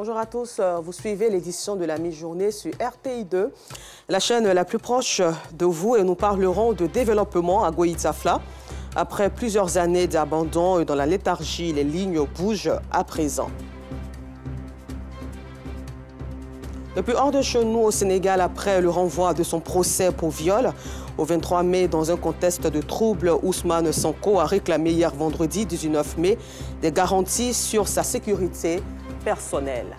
Bonjour à tous, vous suivez l'édition de la mi-journée sur RTI2, la chaîne la plus proche de vous, et nous parlerons de développement à Goïtafla. Après plusieurs années d'abandon et dans la léthargie, les lignes bougent à présent. Depuis hors de chez nous au Sénégal, après le renvoi de son procès pour viol, au 23 mai, dans un contexte de troubles, Ousmane Sonko a réclamé hier vendredi 19 mai des garanties sur sa sécurité personnelle.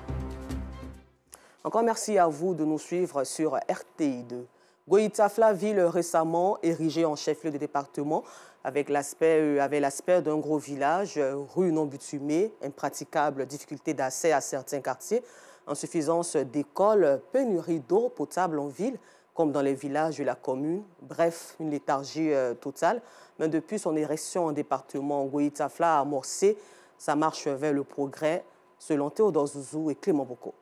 Encore merci à vous de nous suivre sur RTI2. Goïtafla, ville récemment érigée en chef-lieu de département, avec l'aspect d'un gros village, rue non bitumée, impraticable difficulté d'accès à certains quartiers, insuffisance d'écoles, pénurie d'eau potable en ville, comme dans les villages de la commune. Bref, une léthargie totale. Mais depuis son érection en département, Goïtafla a amorcé sa marche vers le progrès, selon Théodore Zouzou et Clément Boko.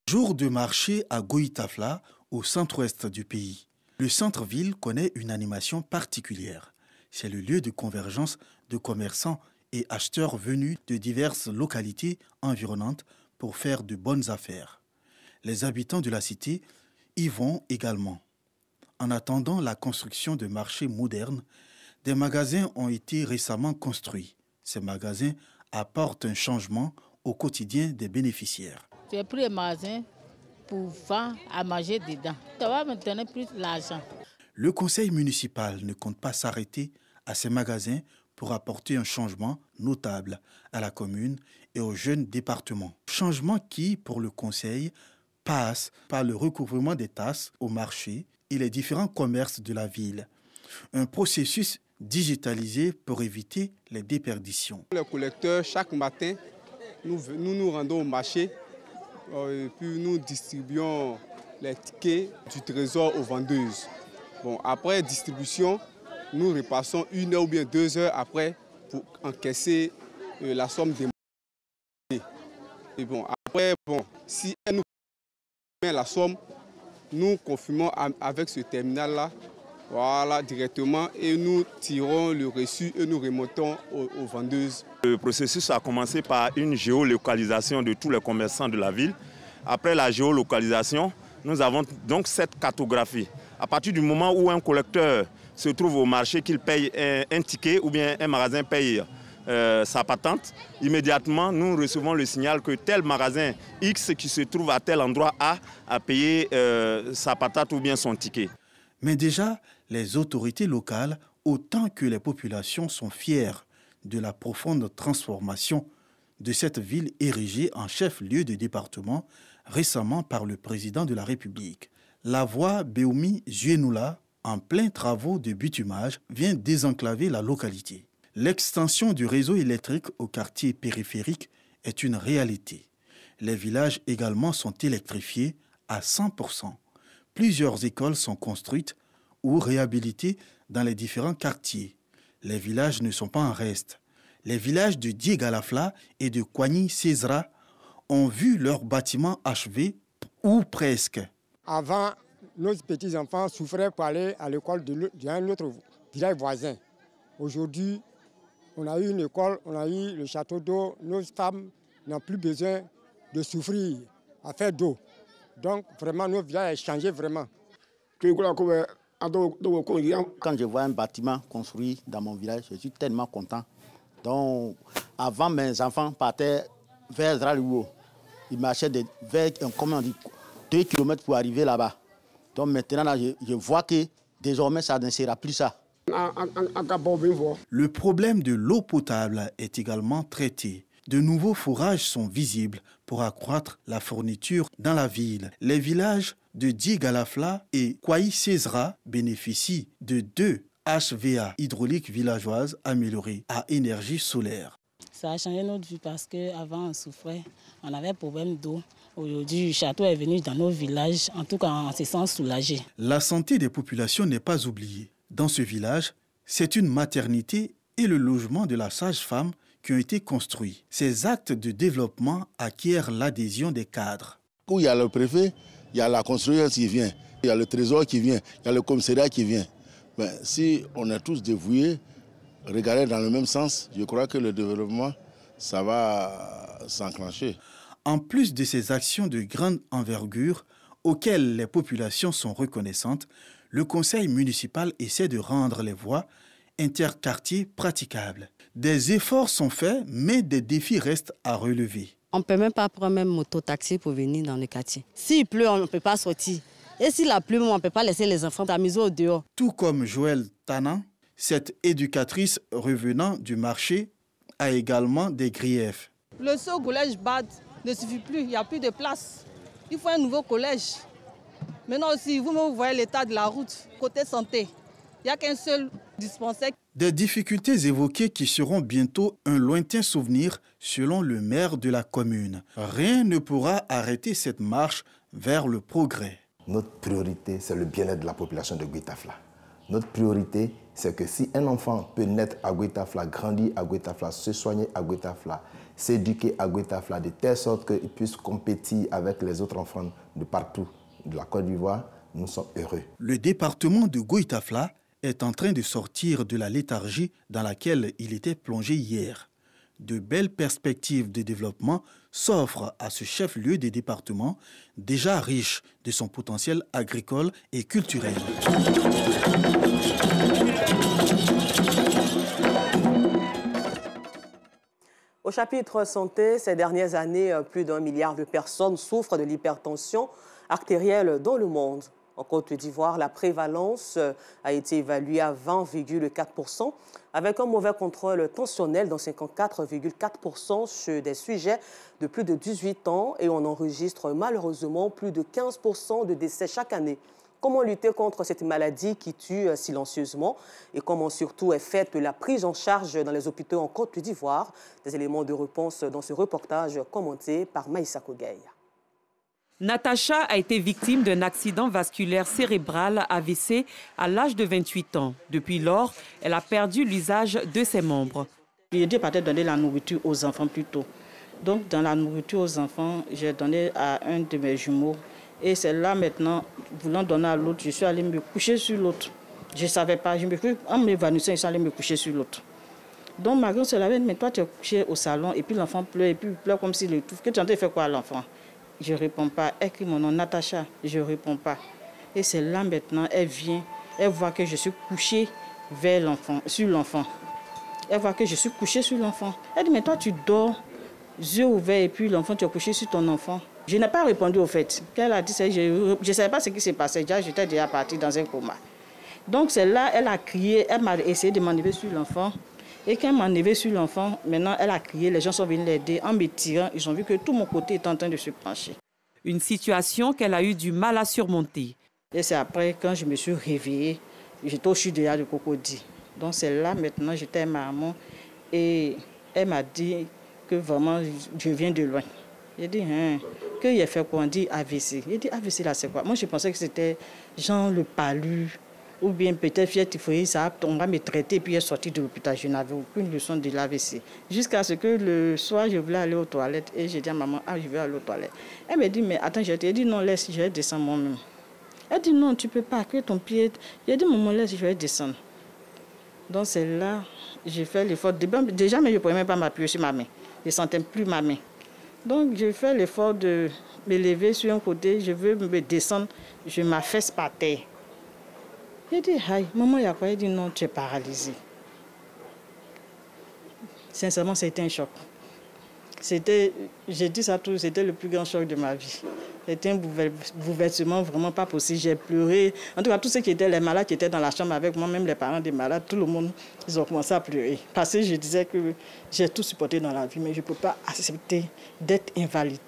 Jour de marché à Goïtafla, au centre-ouest du pays. Le centre-ville connaît une animation particulière. C'est le lieu de convergence de commerçants et acheteurs venus de diverses localités environnantes pour faire de bonnes affaires. Les habitants de la cité y vont également. En attendant la construction de marchés modernes, des magasins ont été récemment construits. Ces magasins apportent un changement au quotidien des bénéficiaires. J'ai pris un magasin pour vendre à manger dedans. Ça va me donner plus d'argent. Le conseil municipal ne compte pas s'arrêter à ces magasins pour apporter un changement notable à la commune et au jeune département. Changement qui, pour le conseil, passe par le recouvrement des tasses au marché et les différents commerces de la ville. Un processus digitalisé pour éviter les déperditions. Les collecteurs, chaque matin, nous rendons au marché et puis nous distribuons les tickets du trésor aux vendeuses. Bon, après distribution, nous repassons 1 heure ou bien 2 heures après pour encaisser la somme des. Et bon, après, si elle nous met la somme, nous confirmons avec ce terminal-là, voilà, directement, et nous tirons le reçu et nous remontons aux vendeuses. Le processus a commencé par une géolocalisation de tous les commerçants de la ville. Après la géolocalisation, nous avons donc cette cartographie. À partir du moment où un collecteur se trouve au marché, qu'il paye un ticket ou bien un magasin paye sa patente, immédiatement nous recevons le signal que tel magasin X qui se trouve à tel endroit a payé sa patente ou bien son ticket. Mais déjà, les autorités locales, autant que les populations, sont fières de la profonde transformation de cette ville érigée en chef-lieu de département récemment par le président de la République. La voie Béoumi-Zuenoula, en plein travaux de bitumage, vient désenclaver la localité. L'extension du réseau électrique au quartier périphérique est une réalité. Les villages également sont électrifiés à 100%. Plusieurs écoles sont construites ou réhabilitées dans les différents quartiers. Les villages ne sont pas en reste. Les villages de Diegalafla et de Kouani-Césra ont vu leurs bâtiments achevés ou presque. Avant, nos petits-enfants souffraient pour aller à l'école d'un autre village voisin. Aujourd'hui, on a eu une école, on a eu le château d'eau. Nos femmes n'ont plus besoin de souffrir à faire d'eau. Donc, vraiment, nos villages ont changé vraiment. Quand je vois un bâtiment construit dans mon village, je suis tellement content. Donc, avant, mes enfants partaient vers Zralouo. Ils marchaient vers 2 km pour arriver là-bas. Donc maintenant, là, je vois que désormais, ça ne sera plus ça. Le problème de l'eau potable est également traité. De nouveaux forages sont visibles pour accroître la fourniture dans la ville. Les villages de Diegalafla et Kouaï-Césra bénéficient de 2 HVA hydrauliques villageoises améliorées à énergie solaire. Ça a changé notre vie parce qu'avant on souffrait, on avait problème d'eau. Aujourd'hui, le château est venu dans nos villages, en tout cas on se sent soulagé. La santé des populations n'est pas oubliée. Dans ce village, c'est une maternité et le logement de la sage-femme qui ont été construits. Ces actes de développement acquièrent l'adhésion des cadres. Où il y a le préfet, il y a la construction qui vient, il y a le trésor qui vient, il y a le commissariat qui vient. Mais si on est tous dévoués, regarder dans le même sens, je crois que le développement ça va s'enclencher. En plus de ces actions de grande envergure auxquelles les populations sont reconnaissantes, le conseil municipal essaie de rendre les voies interquartiers praticables. Des efforts sont faits, mais des défis restent à relever. On ne peut même pas prendre même moto-taxi pour venir dans le quartier. S'il pleut, on ne peut pas sortir. Et s'il a plu, on ne peut pas laisser les enfants s'amuser au dehors. Tout comme Joël Tanan, cette éducatrice revenant du marché a également des griefs. Le seul collège BAD ne suffit plus, il n'y a plus de place. Il faut un nouveau collège. Maintenant aussi, vous voyez l'état de la route, côté santé. Il n'y a qu'un seul dispensaire. Des difficultés évoquées qui seront bientôt un lointain souvenir selon le maire de la commune. Rien ne pourra arrêter cette marche vers le progrès. Notre priorité, c'est le bien-être de la population de Guitafla. Notre priorité, c'est que si un enfant peut naître à Guitafla, grandir à Guitafla, se soigner à Guitafla, s'éduquer à Guitafla, de telle sorte qu'il puisse compétir avec les autres enfants de partout de la Côte d'Ivoire, nous sommes heureux. Le département de Guitafla est en train de sortir de la léthargie dans laquelle il était plongé hier. De belles perspectives de développement s'offrent à ce chef-lieu des départements, déjà riche de son potentiel agricole et culturel. Au chapitre santé, ces dernières années, plus d'1 milliard de personnes souffrent de l'hypertension artérielle dans le monde. En Côte d'Ivoire, la prévalence a été évaluée à 20,4%, avec un mauvais contrôle tensionnel dans 54,4% chez des sujets de plus de 18 ans et on enregistre malheureusement plus de 15% de décès chaque année. Comment lutter contre cette maladie qui tue silencieusement et comment surtout est faite la prise en charge dans les hôpitaux en Côte d'Ivoire? Des éléments de réponse dans ce reportage commenté par Maïssa Kogueï. Natacha a été victime d'un accident vasculaire cérébral AVC à l'âge de 28 ans. Depuis lors, elle a perdu l'usage de ses membres. J'ai dit peut-être donner la nourriture aux enfants plus tôt. Donc dans la nourriture aux enfants, j'ai donné à un de mes jumeaux. Et c'est là maintenant, voulant donner à l'autre, je suis allée me coucher sur l'autre. Je ne savais pas, en m'évanouissant, je suis allée me coucher sur l'autre. Donc ma grande sœur avait dit, mais toi tu es couché au salon et puis l'enfant pleure et puis il pleure comme s'il étouffe. Que tu as fait quoi à l'enfant? Je ne réponds pas. Elle crie mon nom, Natacha. Je ne réponds pas. Et c'est là maintenant, elle vient, elle voit que je suis couchée vers l'enfant, sur l'enfant. Elle voit que je suis couchée sur l'enfant. Elle dit, mais toi tu dors, yeux ouverts et puis l'enfant, tu es couché sur ton enfant. Je n'ai pas répondu au fait. Qu'elle a dit, je ne savais pas ce qui s'est passé. J'étais déjà partie dans un coma. Donc c'est là, elle a crié, elle m'a essayé de m'enlever sur l'enfant. Et quand elle m'a enlevé sur l'enfant, maintenant elle a crié, les gens sont venus l'aider. En me tirant, ils ont vu que tout mon côté est en train de se pencher. Une situation qu'elle a eu du mal à surmonter. Et c'est après, quand je me suis réveillée, j'étais au sud de Cocody. Donc c'est là maintenant, j'étais à maman et elle m'a dit que vraiment je viens de loin. J'ai dit, qu'il a fait quoi? On dit AVC. J'ai dit, AVC là c'est quoi? Moi je pensais que c'était genre le palu. Ou bien peut-être fièvre typhoïde, on va me traiter, puis elle est sortie de l'hôpital. Je n'avais aucune leçon de l'AVC. Jusqu'à ce que le soir, je voulais aller aux toilettes. Et j'ai dit à maman, je vais aller aux toilettes. Elle m'a dit, mais attends, j'ai dit, non, laisse, je vais descendre moi-même. Elle dit, non, tu ne peux pas, que ton pied... J'ai dit, maman, laisse, je vais descendre. Donc c'est là, j'ai fait l'effort. Déjà, mais je ne pouvais même pas m'appuyer sur ma main. Je ne sentais plus ma main. Donc j'ai fait l'effort de me lever sur un côté, je veux me descendre, je m'affaisse par terre. J'ai dit, aïe, maman, il y a quoi? Elle dit, non, tu es paralysée. Sincèrement, c'était un choc. J'ai dit ça tout, c'était le plus grand choc de ma vie. C'était un bouleversement vraiment pas possible. J'ai pleuré. En tout cas, tous ceux qui étaient les malades qui étaient dans la chambre avec moi, même les parents des malades, tout le monde, ils ont commencé à pleurer. Parce que je disais que j'ai tout supporté dans la vie, mais je ne peux pas accepter d'être invalide.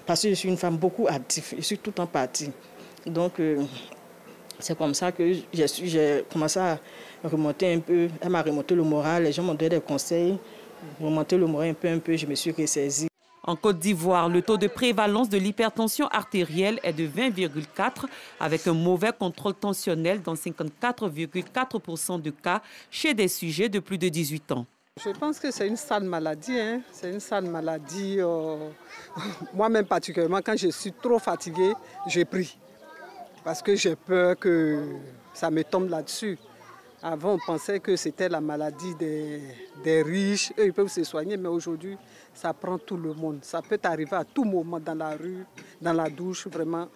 Parce que je suis une femme beaucoup active, je suis tout le temps partie. Donc, c'est comme ça que j'ai commencé à remonter un peu. Elle m'a remonté le moral, les gens m'ont donné des conseils. Remonter le moral un peu, je me suis ressaisie. En Côte d'Ivoire, le taux de prévalence de l'hypertension artérielle est de 20,4 avec un mauvais contrôle tensionnel dans 54,4% de cas chez des sujets de plus de 18 ans. Je pense que c'est une sale maladie. C'est une sale maladie. Moi-même particulièrement, quand je suis trop fatiguée, je prie. Parce que j'ai peur que ça me tombe là-dessus. Avant, on pensait que c'était la maladie des riches. Eux, ils peuvent se soigner, mais aujourd'hui, ça prend tout le monde. Ça peut arriver à tout moment dans la rue, dans la douche. Vraiment,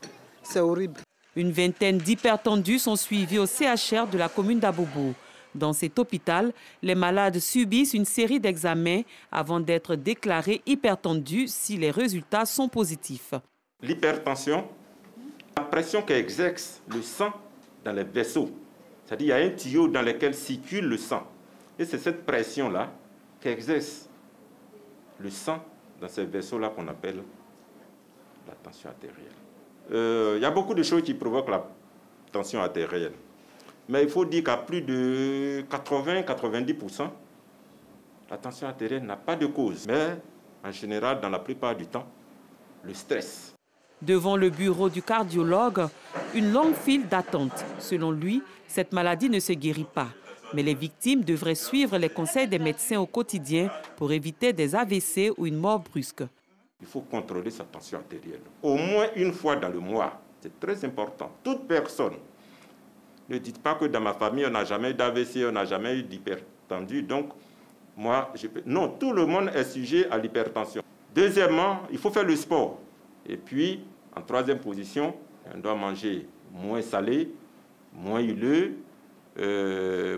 c'est horrible. Une vingtaine d'hypertendus sont suivis au CHR de la commune d'Abobo. Dans cet hôpital, les malades subissent une série d'examens avant d'être déclarés hypertendus si les résultats sont positifs. L'hypertension, la pression qu'exerce le sang dans les vaisseaux. C'est-à-dire qu'il y a un tuyau dans lequel circule le sang. Et c'est cette pression-là qu'exerce le sang dans ces vaisseaux-là qu'on appelle la tension artérielle. Il y a beaucoup de choses qui provoquent la tension artérielle. Mais il faut dire qu'à plus de 80-90%, la tension artérielle n'a pas de cause. Mais en général, dans la plupart du temps, le stress. Devant le bureau du cardiologue, une longue file d'attente. Selon lui, cette maladie ne se guérit pas. Mais les victimes devraient suivre les conseils des médecins au quotidien pour éviter des AVC ou une mort brusque. Il faut contrôler sa tension artérielle. Au moins une fois dans le mois. C'est très important. Toute personne. Ne dites pas que dans ma famille, on n'a jamais eu d'AVC, on n'a jamais eu d'hypertendu. Donc, moi, non, tout le monde est sujet à l'hypertension. Deuxièmement, il faut faire le sport. Et puis, en troisième position, on doit manger moins salé, moins huileux,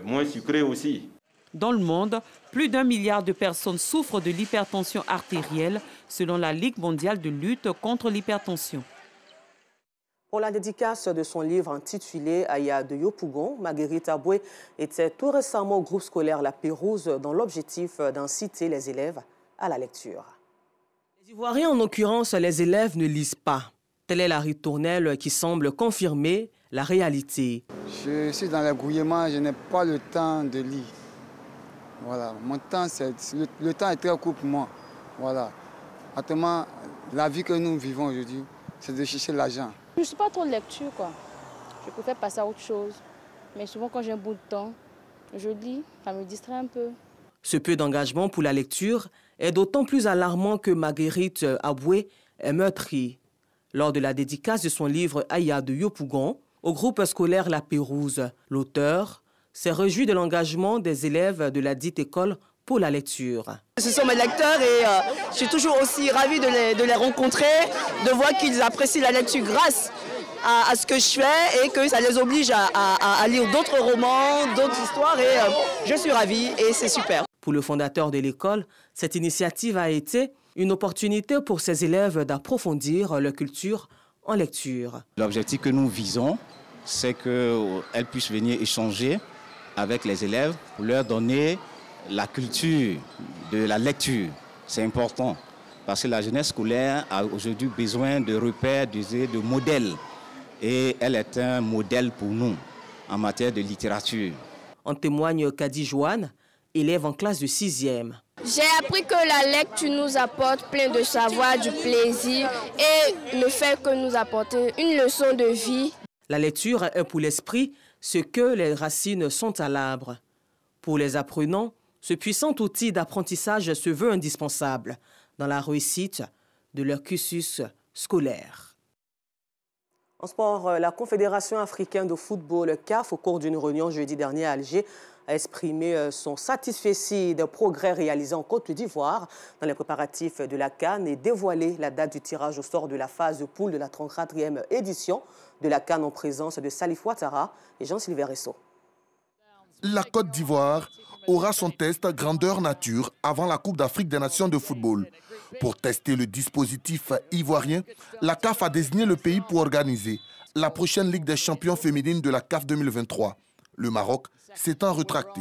moins sucré aussi. Dans le monde, plus d'1 milliard de personnes souffrent de l'hypertension artérielle, selon la Ligue mondiale de lutte contre l'hypertension. Pour la dédicace de son livre intitulé Aya de Yopougon, Marguerite Aboué était tout récemment au groupe scolaire La Pérouse dans l'objectif d'inciter les élèves à la lecture. Les Ivoiriens, en l'occurrence, les élèves ne lisent pas. Telle est la ritournelle qui semble confirmer la réalité. Je suis dans l'égouillement, je n'ai pas le temps de lire. Voilà, mon temps, le temps est très court pour moi. Voilà. Actuellement, la vie que nous vivons aujourd'hui, c'est de chercher l'argent. Je ne suis pas trop de lecture, quoi. Je préfère passer à autre chose. Mais souvent, quand j'ai un bout de temps, je lis, ça me distrait un peu. Ce peu d'engagement pour la lecture est d'autant plus alarmant que Marguerite Aboué est meurtrie. Lors de la dédicace de son livre Aya de Yopougon, au groupe scolaire La Pérouse, l'auteur s'est réjoui de l'engagement des élèves de la dite école pour la lecture. Ce sont mes lecteurs et je suis toujours aussi ravie de les rencontrer, de voir qu'ils apprécient la lecture grâce à ce que je fais et que ça les oblige à lire d'autres romans, d'autres histoires et je suis ravie et c'est super. Pour le fondateur de l'école, cette initiative a été une opportunité pour ses élèves d'approfondir leur culture en lecture. L'objectif que nous visons, c'est qu'elles puissent venir échanger avec les élèves pour leur donner la culture de la lecture. C'est important parce que la jeunesse scolaire a aujourd'hui besoin de repères, de modèles. Et elle est un modèle pour nous en matière de littérature. En témoigne Kadi Joanne, élève en classe de 6e. J'ai appris que la lecture nous apporte plein de savoir, du plaisir et ne fait que nous apporter une leçon de vie. La lecture est pour l'esprit ce que les racines sont à l'arbre. Pour les apprenants, ce puissant outil d'apprentissage se veut indispensable dans la réussite de leur cursus scolaire. En sport, la Confédération africaine de football, CAF, au cours d'une réunion jeudi dernier à Alger, a exprimé son satisfait des progrès réalisés en Côte d'Ivoire dans les préparatifs de la CAN et dévoilé la date du tirage au sort de la phase de poule de la 34e édition de la CAN en présence de Salif Ouattara et Jean-Sylvain Resso. La Côte d'Ivoire aura son test grandeur nature avant la Coupe d'Afrique des Nations de football. Pour tester le dispositif ivoirien, la CAF a désigné le pays pour organiser la prochaine Ligue des champions féminines de la CAF 2023. Le Maroc s'étant rétracté.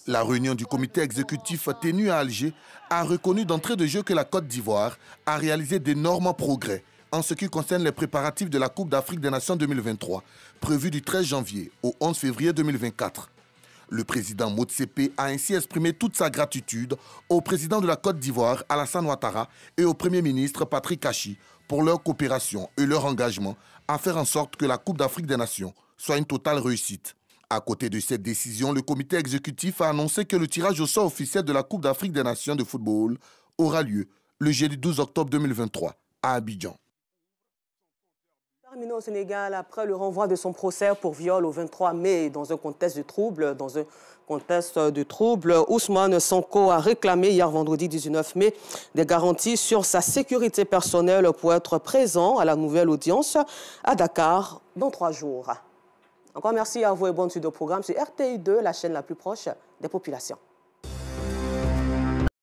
La réunion du comité exécutif tenue à Alger a reconnu d'entrée de jeu que la Côte d'Ivoire a réalisé d'énormes progrès en ce qui concerne les préparatifs de la Coupe d'Afrique des Nations 2023, prévue du 13 janvier au 11 février 2024. Le président Motsepe a ainsi exprimé toute sa gratitude au président de la Côte d'Ivoire, Alassane Ouattara, et au Premier ministre Patrick Kachi pour leur coopération et leur engagement à faire en sorte que la Coupe d'Afrique des Nations soit une totale réussite. À côté de cette décision, le comité exécutif a annoncé que le tirage au sort officiel de la Coupe d'Afrique des Nations de football aura lieu le jeudi 12 octobre 2023 à Abidjan. Terminé au Sénégal après le renvoi de son procès pour viol au 23 mai dans un contexte de trouble. Ousmane Sonko a réclamé hier vendredi 19 mai des garanties sur sa sécurité personnelle pour être présent à la nouvelle audience à Dakar dans 3 jours. Encore merci à vous et bonne suite au programme sur RTI2, la chaîne la plus proche des populations.